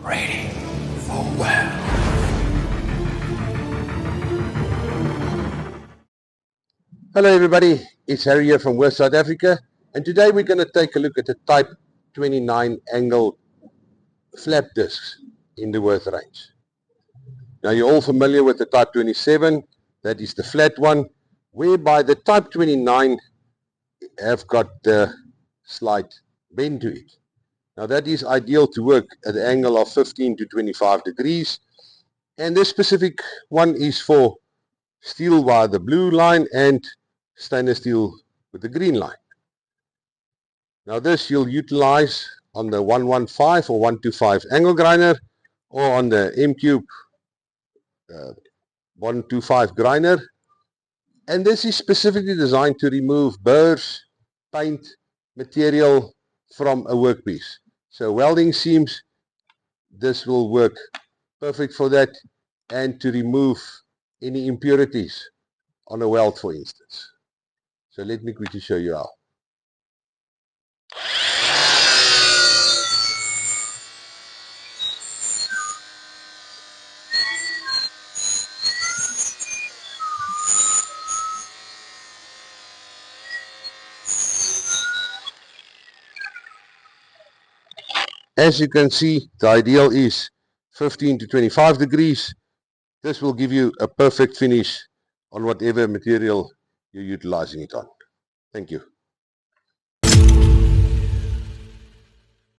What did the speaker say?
ready for well. Hello everybody, it's Harry here from West South Africa, and today we're going to take a look at the Type 29 angle flap discs in the Worth range. Now you're all familiar with the Type 27, that is the flat one, whereby the Type 29 have got the slight bend to it. Now that is ideal to work at the angle of 15 to 25 degrees, and this specific one is for steel wire, the blue line, and stainless steel with the green line. Now this you'll utilize on the 115 or 125 angle grinder, or on the M-Cube 125 grinder, and this is specifically designed to remove burrs, paint, material from a workpiece. So welding seams, this will work perfect for that, and to remove any impurities on a weld, for instance. So let me quickly show you how. As you can see, the ideal is 15 to 25 degrees. This will give you a perfect finish on whatever material you're utilizing it on. Thank you.